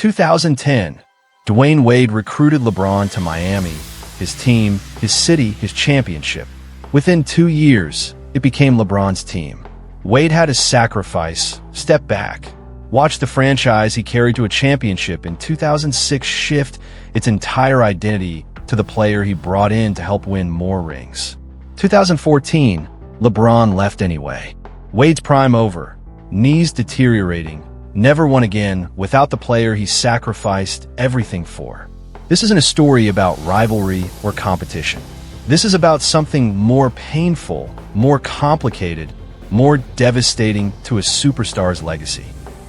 2010, Dwyane Wade recruited LeBron to Miami, his team, his city, his championship. Within 2 years, it became LeBron's team. Wade had to sacrifice, step back, watch the franchise he carried to a championship in 2006 shift its entire identity to the player he brought in to help win more rings. 2014, LeBron left anyway. Wade's prime over, knees deteriorating, never won again without the player he sacrificed everything for. This isn't a story about rivalry or competition. This is about something more painful, more complicated, more devastating to a superstar's legacy.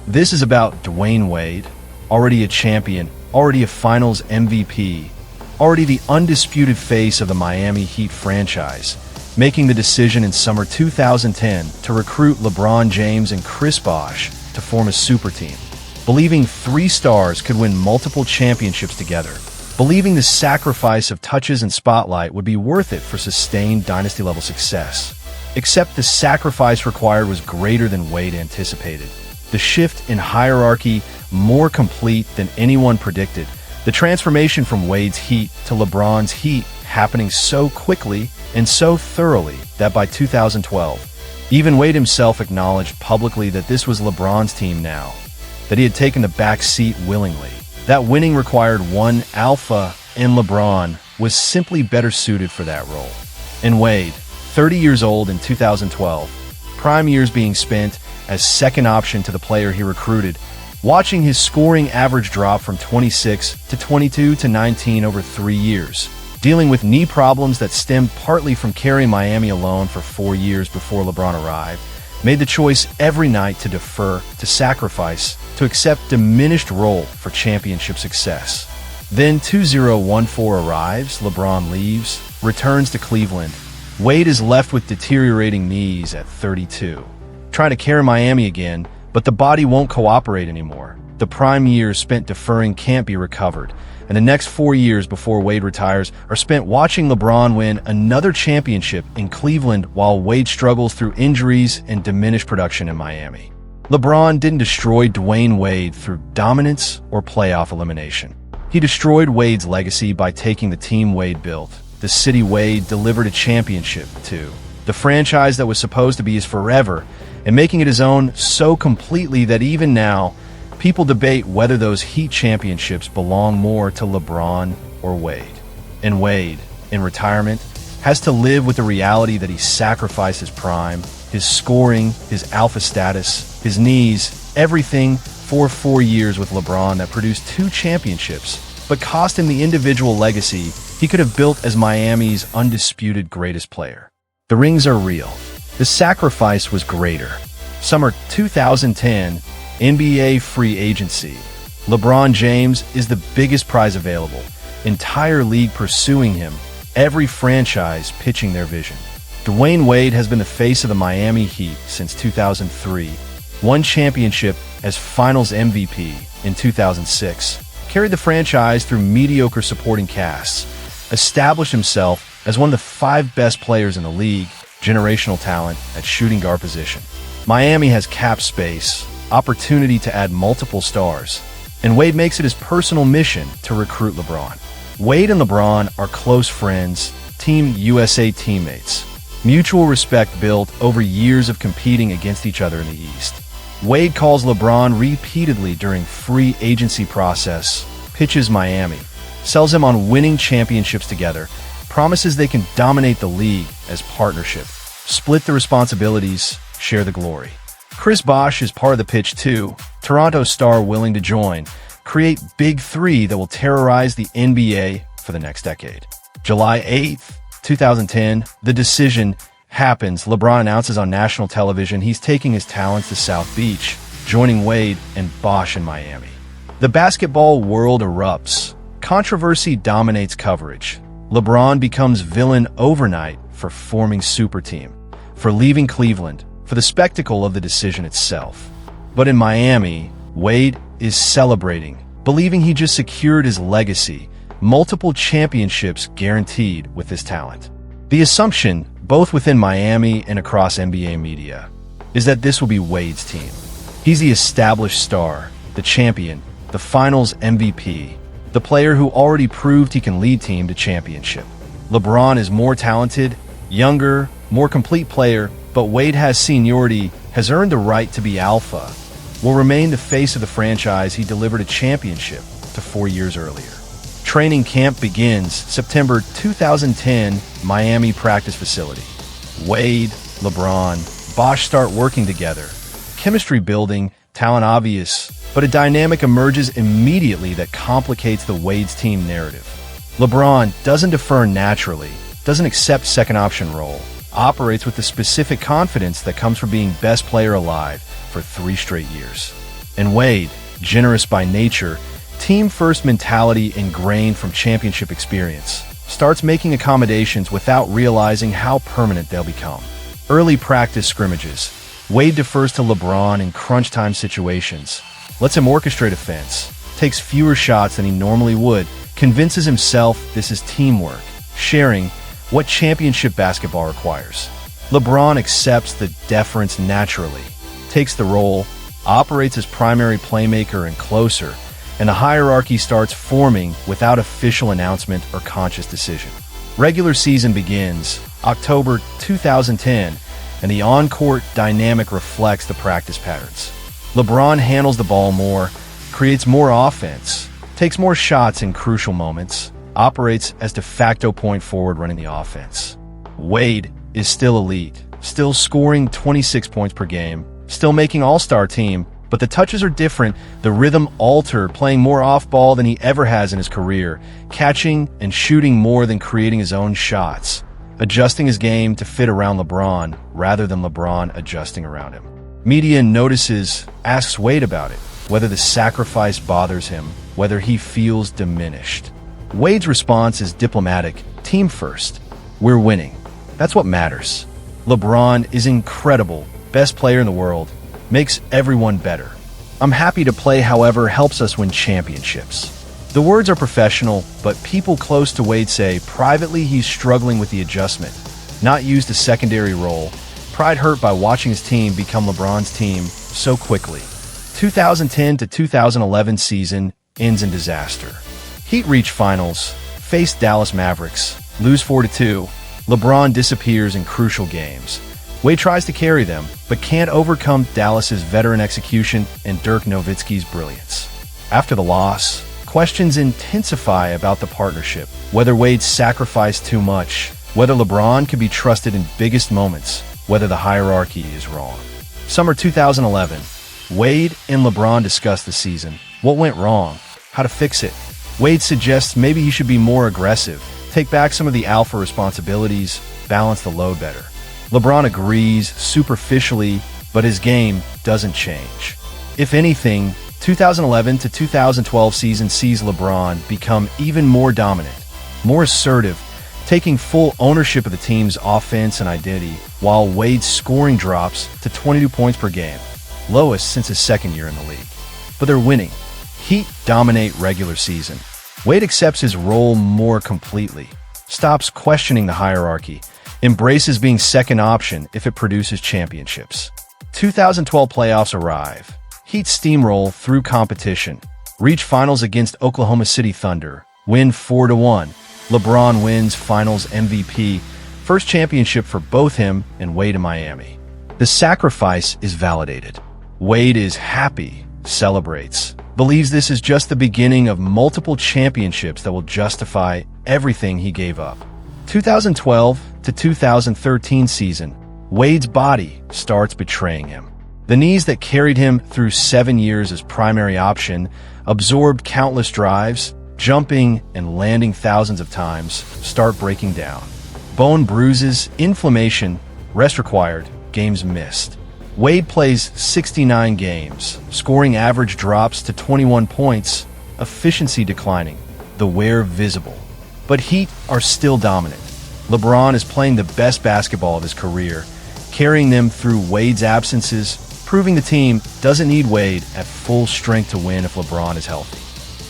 This is about Dwyane Wade, already a champion, already a Finals MVP, already the undisputed face of the Miami Heat franchise, making the decision in summer 2010 to recruit LeBron James and Chris Bosh to form a super team, believing 3 stars could win multiple championships together, believing the sacrifice of touches and spotlight would be worth it for sustained dynasty-level success. Except the sacrifice required was greater than Wade anticipated. The shift in hierarchy more complete than anyone predicted. The transformation from Wade's Heat to LeBron's Heat happening so quickly and so thoroughly that by 2012, even Wade himself acknowledged publicly that this was LeBron's team now, that he had taken the back seat willingly. That winning required one alpha, and LeBron was simply better suited for that role. And Wade, 30 years old in 2012, prime years being spent as second option to the player he recruited, watching his scoring average drop from 26 to 22 to 19 over 3 years, dealing with knee problems that stemmed partly from carrying Miami alone for 4 years before LeBron arrived, made the choice every night to defer, to sacrifice, to accept diminished role for championship success. Then 2014 arrives, LeBron leaves, returns to Cleveland. Wade is left with deteriorating knees at 32. Trying to carry Miami again, but the body won't cooperate anymore. The prime years spent deferring can't be recovered, and the next 4 years before Wade retires are spent watching LeBron win another championship in Cleveland while Wade struggles through injuries and diminished production in Miami. LeBron didn't destroy Dwyane Wade through dominance or playoff elimination. He destroyed Wade's legacy by taking the team Wade built, the city Wade delivered a championship to, the franchise that was supposed to be his forever, and making it his own so completely that even now, people debate whether those Heat championships belong more to LeBron or Wade. And Wade, in retirement, has to live with the reality that he sacrificed his prime, his scoring, his alpha status, his knees, everything for 4 years with LeBron that produced 2 championships, but cost him the individual legacy he could have built as Miami's undisputed greatest player. The rings are real. The sacrifice was greater. Summer 2010, NBA free agency. LeBron James is the biggest prize available. Entire league pursuing him. Every franchise pitching their vision. Dwyane Wade has been the face of the Miami Heat since 2003. Won championship as Finals MVP in 2006. Carried the franchise through mediocre supporting casts. Established himself as one of the 5 best players in the league. Generational talent at shooting guard position. Miami has cap space, opportunity to add multiple stars, and Wade makes it his personal mission to recruit LeBron. Wade and LeBron are close friends, Team USA teammates. Mutual respect built over years of competing against each other in the East. Wade calls LeBron repeatedly during free agency process, pitches Miami, sells him on winning championships together, promises they can dominate the league as partnership, split the responsibilities, share the glory. Chris Bosh is part of the pitch too, Toronto star willing to join, create Big 3 that will terrorize the NBA for the next decade. July 8th, 2010, the decision happens. LeBron announces on national television he's taking his talents to South Beach, joining Wade and Bosh in Miami. The basketball world erupts. Controversy dominates coverage. LeBron becomes villain overnight for forming super team, for leaving Cleveland, for the spectacle of the decision itself. But in Miami, Wade is celebrating, believing he just secured his legacy, multiple championships guaranteed with his talent. The assumption, both within Miami and across NBA media, is that this will be Wade's team. He's the established star, the champion, the Finals MVP, the player who already proved he can lead team to championship. LeBron is more talented, younger, more complete player, but Wade has seniority, has earned the right to be alpha, will remain the face of the franchise he delivered a championship to 4 years earlier. Training camp begins September 2010, Miami practice facility. Wade, LeBron, Bosh start working together. Chemistry building, talent obvious, but a dynamic emerges immediately that complicates the Wade's team narrative. LeBron doesn't defer naturally, doesn't accept second option role, operates with the specific confidence that comes from being best player alive for 3 straight years. And Wade, generous by nature, team-first mentality ingrained from championship experience, starts making accommodations without realizing how permanent they'll become. Early practice scrimmages. Wade defers to LeBron in crunch time situations, lets him orchestrate offense, takes fewer shots than he normally would, convinces himself this is teamwork, sharing what championship basketball requires. LeBron accepts the deference naturally, takes the role, operates as primary playmaker and closer, and the hierarchy starts forming without official announcement or conscious decision. Regular season begins October 2010, and the on-court dynamic reflects the practice patterns. LeBron handles the ball more, creates more offense, takes more shots in crucial moments, operates as de facto point forward running the offense. Wade is still elite, still scoring 26 points per game, still making all-star team, but the touches are different, the rhythm altered, playing more off-ball than he ever has in his career, catching and shooting more than creating his own shots, adjusting his game to fit around LeBron rather than LeBron adjusting around him. Media notices, asks Wade about it, whether the sacrifice bothers him, whether he feels diminished. Wade's response is diplomatic, team first. We're winning. That's what matters. LeBron is incredible, best player in the world, makes everyone better. I'm happy to play, however, helps us win championships. The words are professional, but people close to Wade say privately he's struggling with the adjustment, not used a secondary role, pride hurt by watching his team become LeBron's team so quickly. 2010 to 2011 season ends in disaster. Heat reach finals, face Dallas Mavericks, lose 4-2. LeBron disappears in crucial games. Wade tries to carry them, but can't overcome Dallas's veteran execution and Dirk Nowitzki's brilliance. After the loss, questions intensify about the partnership, whether Wade sacrificed too much, whether LeBron could be trusted in biggest moments, whether the hierarchy is wrong. Summer 2011, Wade and LeBron discuss the season, what went wrong, how to fix it. Wade suggests maybe he should be more aggressive, take back some of the alpha responsibilities, balance the load better. LeBron agrees superficially, but his game doesn't change. If anything, 2011 to 2012 season sees LeBron become even more dominant, more assertive, taking full ownership of the team's offense and identity, while Wade's scoring drops to 22 points per game, lowest since his second year in the league. But they're winning. Heat dominate regular season. Wade accepts his role more completely, stops questioning the hierarchy, embraces being second option if it produces championships. 2012 playoffs arrive. Heat steamroll through competition, reach finals against Oklahoma City Thunder, win 4-1. LeBron wins finals MVP, first championship for both him and Wade in Miami. The sacrifice is validated. Wade is happy, celebrates, believes this is just the beginning of multiple championships that will justify everything he gave up. 2012 to 2013 season, Wade's body starts betraying him. The knees that carried him through 7 years as primary option absorbed countless drives, jumping and landing thousands of times, start breaking down. Bone bruises, inflammation, rest required, games missed. Wade plays 69 games, scoring average drops to 21 points, efficiency declining, the wear visible. But Heat are still dominant. LeBron is playing the best basketball of his career, carrying them through Wade's absences, proving the team doesn't need Wade at full strength to win if LeBron is healthy.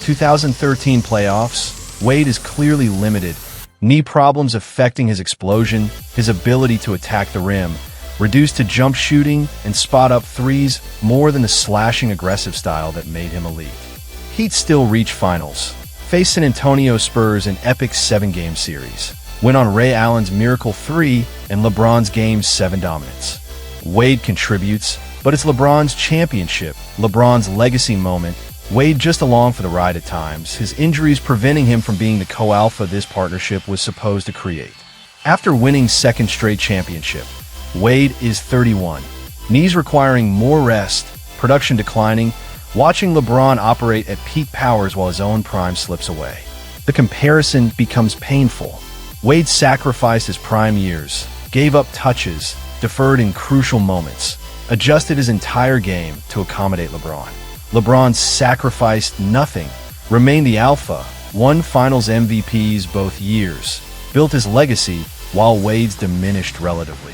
2013 playoffs, Wade is clearly limited, knee problems affecting his explosion, his ability to attack the rim, reduced to jump shooting and spot-up threes more than the slashing aggressive style that made him elite. Heat still reach finals, face San Antonio Spurs in epic 7-game series, win on Ray Allen's Miracle 3 and LeBron's Game 7 dominance. Wade contributes, but it's LeBron's championship, LeBron's legacy moment. Wade just along for the ride at times, his injuries preventing him from being the co-alpha this partnership was supposed to create. After winning second straight championship, Wade is 31, knees requiring more rest, production declining, watching LeBron operate at peak powers while his own prime slips away. The comparison becomes painful. Wade sacrificed his prime years, gave up touches, deferred in crucial moments, adjusted his entire game to accommodate LeBron. LeBron sacrificed nothing, remained the alpha, won Finals MVPs both years, built his legacy while Wade's diminished relatively.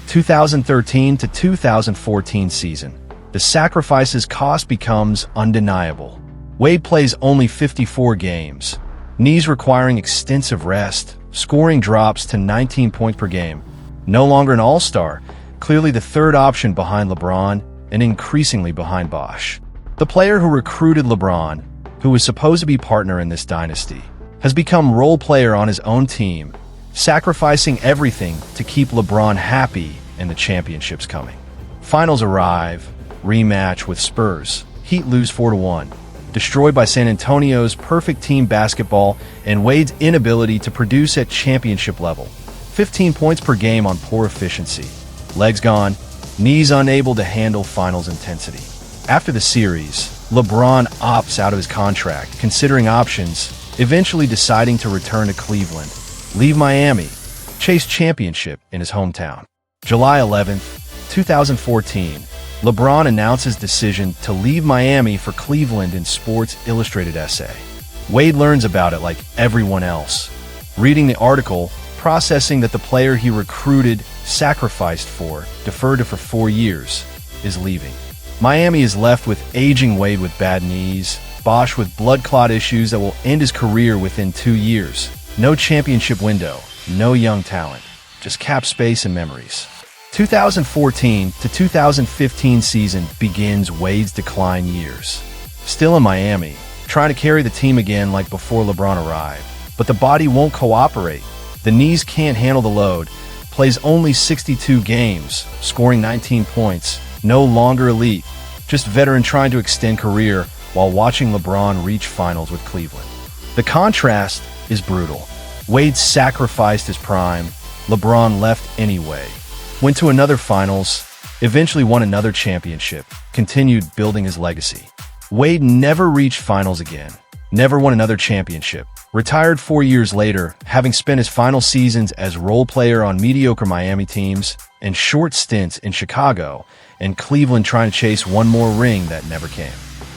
2013 to 2014 season, the sacrifice's cost becomes undeniable. Wade plays only 54 games, knees requiring extensive rest, scoring drops to 19 points per game. No longer an all-star, clearly the third option behind LeBron and increasingly behind Bosh. The player who recruited LeBron, who was supposed to be partner in this dynasty, has become role player on his own team, sacrificing everything to keep LeBron happy and the championships coming. Finals arrive, rematch with Spurs. Heat lose 4-1, destroyed by San Antonio's perfect team basketball and Wade's inability to produce at championship level. 15 points per game on poor efficiency. Legs gone, knees unable to handle finals intensity. After the series, LeBron opts out of his contract, considering options, eventually deciding to return to Cleveland, leave Miami, chase championship in his hometown. July 11th, 2014, LeBron announces decision to leave Miami for Cleveland in Sports Illustrated essay. Wade learns about it like everyone else, reading the article, processing that the player he recruited, sacrificed for, deferred to for 4 years, is leaving. Miami is left with aging Wade with bad knees, Bosh with blood clot issues that will end his career within 2 years. No championship window, no young talent, just cap space and memories. 2014 to 2015 season begins Wade's decline years. Still in Miami, trying to carry the team again like before LeBron arrived, but the body won't cooperate. The knees can't handle the load, plays only 62 games, scoring 19 points, no longer elite, just veteran trying to extend career while watching LeBron reach finals with Cleveland. The contrast is brutal. Wade sacrificed his prime, LeBron left anyway, went to another finals, eventually won another championship, continued building his legacy. Wade never reached finals again, never won another championship, retired 4 years later, having spent his final seasons as role player on mediocre Miami teams and short stints in Chicago and Cleveland trying to chase one more ring that never came.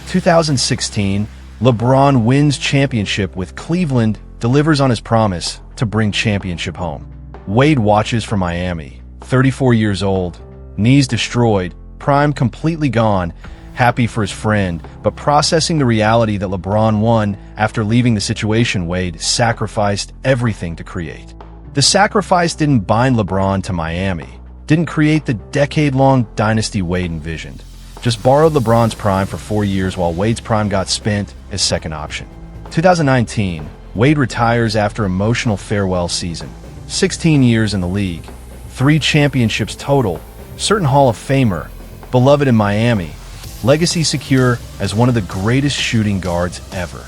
2016, LeBron wins championship with Cleveland, delivers on his promise to bring championship home. Wade watches from Miami, 34 years old, knees destroyed, prime completely gone, happy for his friend, but processing the reality that LeBron won after leaving the situation Wade sacrificed everything to create. The sacrifice didn't bind LeBron to Miami, didn't create the decade-long dynasty Wade envisioned, just borrowed LeBron's prime for 4 years while Wade's prime got spent as second option. 2019, Wade retires after emotional farewell season. 16 years in the league, 3 championships total, certain Hall of Famer, beloved in Miami, legacy secure as one of the greatest shooting guards ever.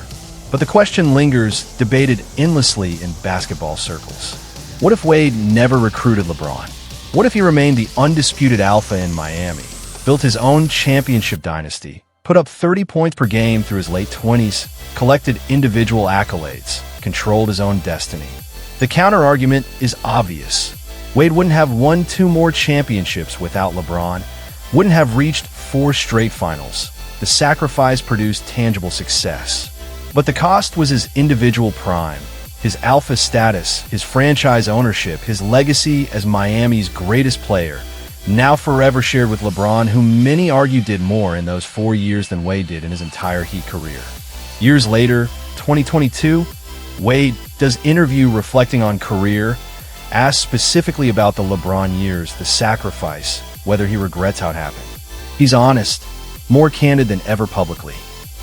But the question lingers, debated endlessly in basketball circles. What if Wade never recruited LeBron? What if he remained the undisputed alpha in Miami, built his own championship dynasty, put up 30 points per game through his late 20s, collected individual accolades, controlled his own destiny? The counter-argument is obvious. Wade wouldn't have won 2 more championships without LeBron, wouldn't have reached 4 straight finals. The sacrifice produced tangible success. But the cost was his individual prime, his alpha status, his franchise ownership, his legacy as Miami's greatest player, now forever shared with LeBron, who many argue did more in those 4 years than Wade did in his entire Heat career. Years later, 2022, Wade does interview reflecting on career, asked specifically about the LeBron years, the sacrifice, whether he regrets how it happened. He's honest, more candid than ever publicly.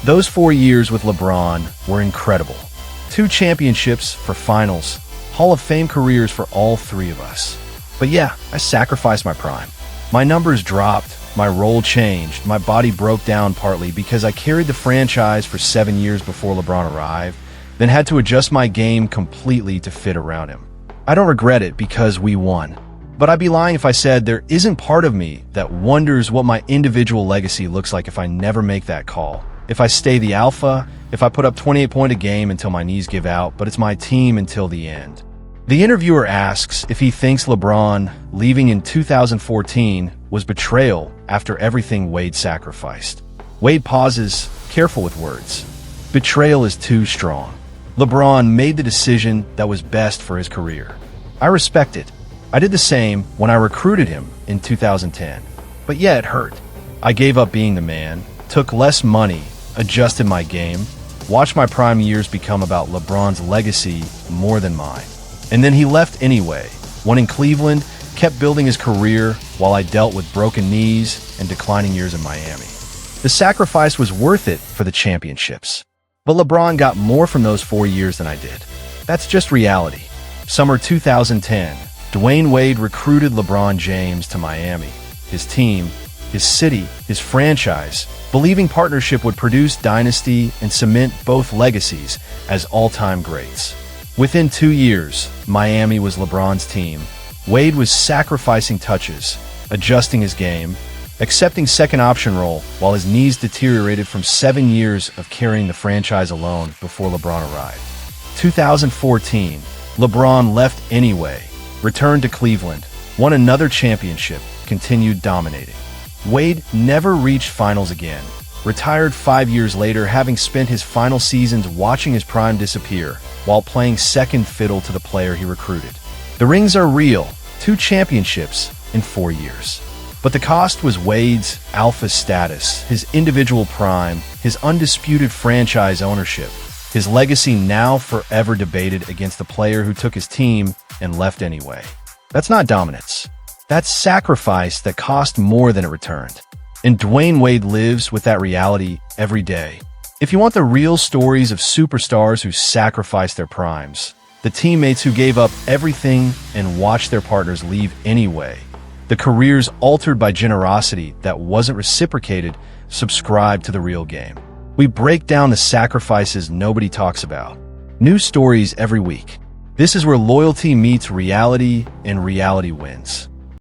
Those 4 years with LeBron were incredible. 2 championships for finals, Hall of Fame careers for all 3 of us. But yeah, I sacrificed my prime. My numbers dropped, my role changed, my body broke down partly because I carried the franchise for 7 years before LeBron arrived, then had to adjust my game completely to fit around him. I don't regret it because we won. But I'd be lying if I said there isn't part of me that wonders what my individual legacy looks like if I never make that call. If I stay the alpha, if I put up 28 points a game until my knees give out, but it's my team until the end. The interviewer asks if he thinks LeBron leaving in 2014 was betrayal after everything Wade sacrificed. Wade pauses, careful with words. Betrayal is too strong. LeBron made the decision that was best for his career. I respect it. I did the same when I recruited him in 2010. But yeah, it hurt. I gave up being the man, took less money, adjusted my game, watched my prime years become about LeBron's legacy more than mine. And then he left anyway, won in Cleveland, kept building his career while I dealt with broken knees and declining years in Miami. The sacrifice was worth it for the championships. But LeBron got more from those 4 years than I did. That's just reality. Summer 2010, Dwyane Wade recruited LeBron James to Miami, his team, his city, his franchise, believing partnership would produce dynasty and cement both legacies as all-time greats. Within 2 years, Miami was LeBron's team. Wade was sacrificing touches, adjusting his game, accepting second option role while his knees deteriorated from 7 years of carrying the franchise alone before LeBron arrived. 2014, LeBron left anyway, returned to Cleveland, won another championship, continued dominating. Wade never reached finals again, retired 5 years later having spent his final seasons watching his prime disappear while playing second fiddle to the player he recruited. The rings are real, 2 championships in 4 years. But the cost was Wade's alpha status, his individual prime, his undisputed franchise ownership, his legacy now forever debated against the player who took his team and left anyway. That's not dominance. That's sacrifice that cost more than it returned. And Dwyane Wade lives with that reality every day. If you want the real stories of superstars who sacrificed their primes, the teammates who gave up everything and watched their partners leave anyway, the careers altered by generosity that wasn't reciprocated, subscribe to The Real Game. We break down the sacrifices nobody talks about. New stories every week. This is where loyalty meets reality and reality wins.